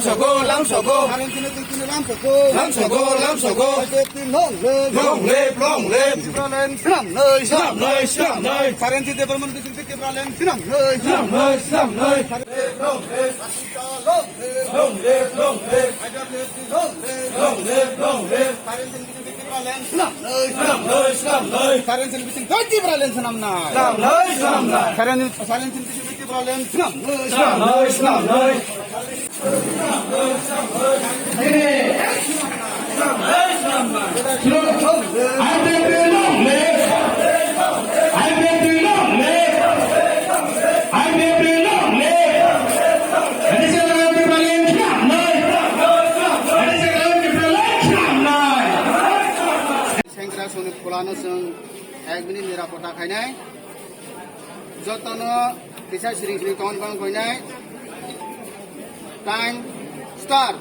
lamsogo. Long live. Slam nơi. Currency de permanent biscuit pralen. Slam nơi. Long live. Currency biscuit pralen. Slam nơi. Currency biscuit pralen. Slam nơi. Kulano seng ekmini nirapota khainai jotono bisa sering kawan koinai time start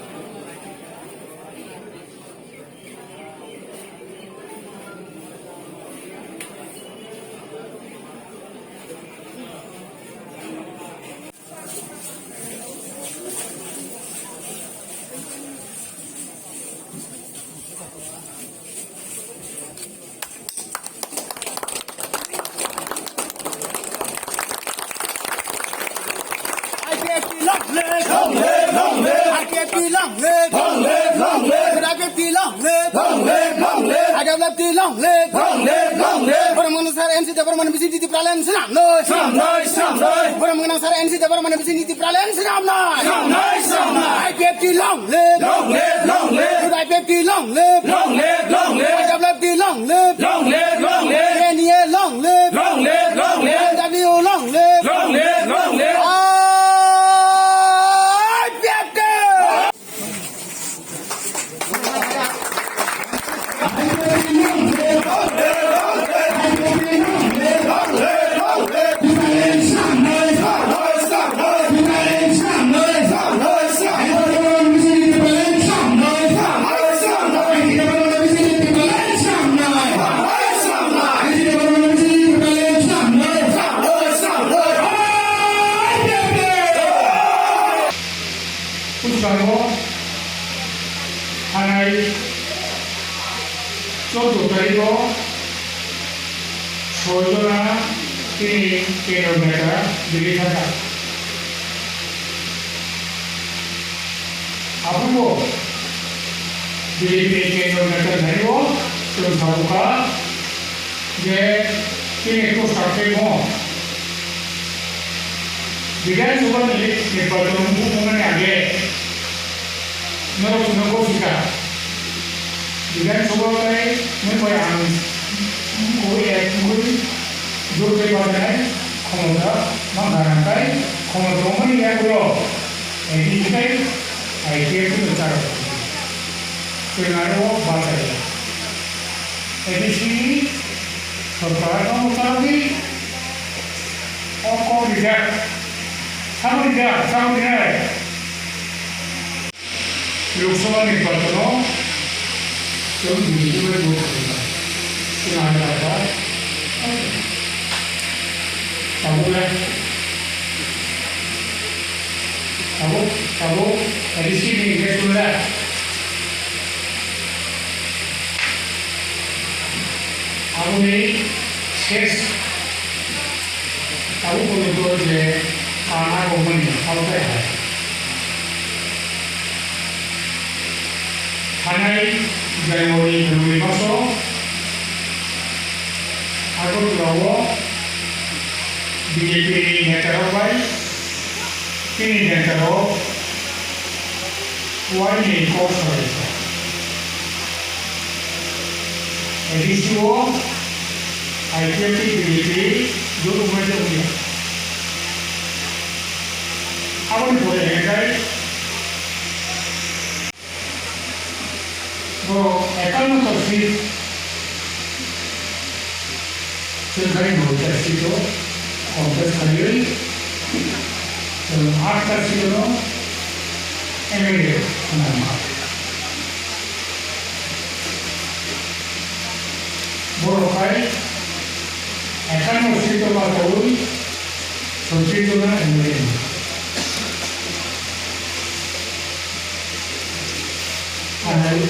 al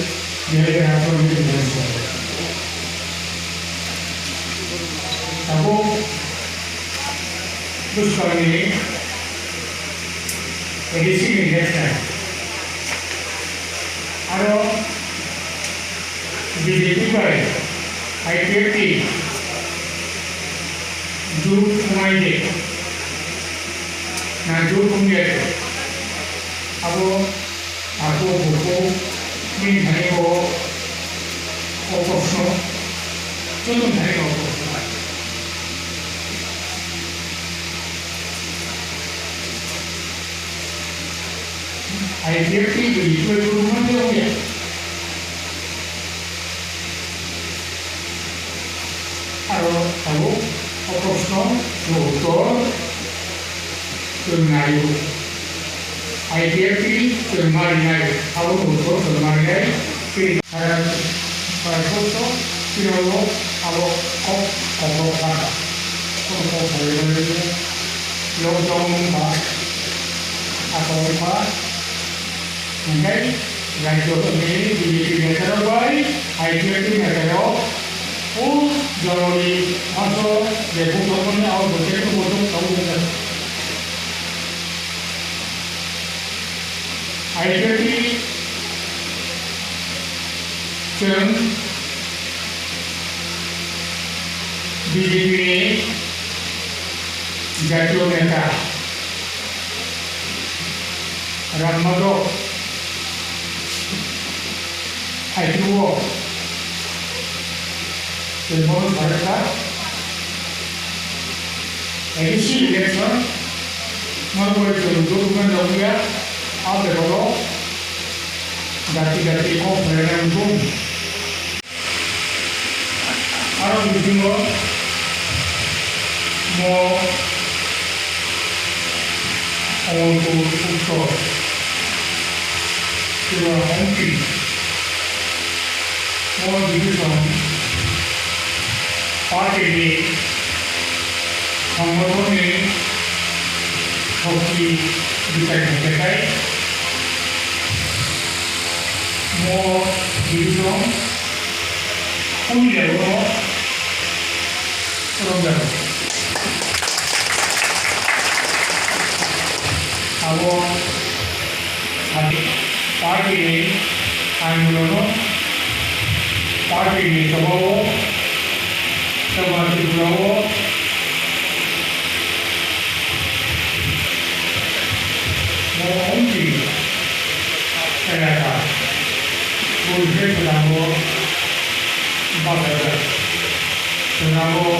Delgado de Venezuela. Ako, gusto kami edisi election. Aro, BJP করে IPFT জোর কমাইলে না জোর কমিয়ে আবো aku buku ini dari oposno itu dari oposno IPFT itu rumah dia punya kalau tahu oposno doktor ternayu IPFT termarinai, aku butuh termarinai, ada foto, video, aku kok apa, kok boleh lojong bah, atau apa, mungkin radio ini di negara baik, IPFT negara, jadi masuk dari bukan aku butuh tahu juga. IPFT जों BJP জাতীয় নেতা Ram Madhav IPO Ilmu Bharata edisi election membuat dokumen dokumen apa itu ganti-ganti referendum Arab Bismo mau untuk dua mungkin mau dibilang parti ini ini hoki bisa dicapai mau dibilang punya orang Aku parti ini anggulo parti ini coba dulu mau mungkin ternyata boleh berlaku bagai berlaku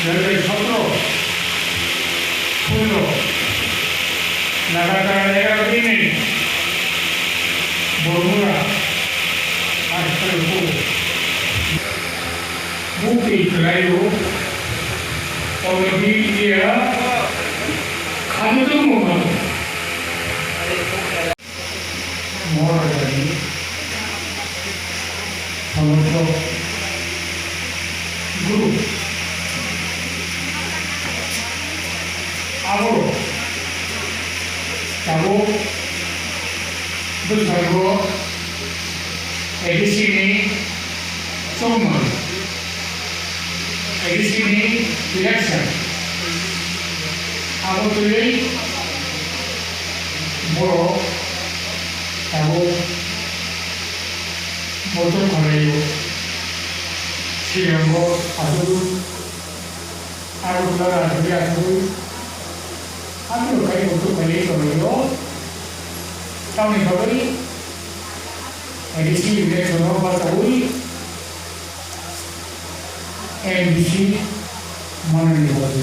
dari satu pulau लगातार रहेगा कि नहीं बोलूँगा आज तक वो मुक्ति चलाई हो और अभी ये खाने तो होगा मोर जानी हम तो गुरु आओ Tahu berbagai edisi ini semua edisi ini election. Aku pilih boro tahu motor kalayu siang boro aku lara dia aku Aku kayak untuk beli kalau tahun ini baru edisi ini semua baru edisi mana nih baru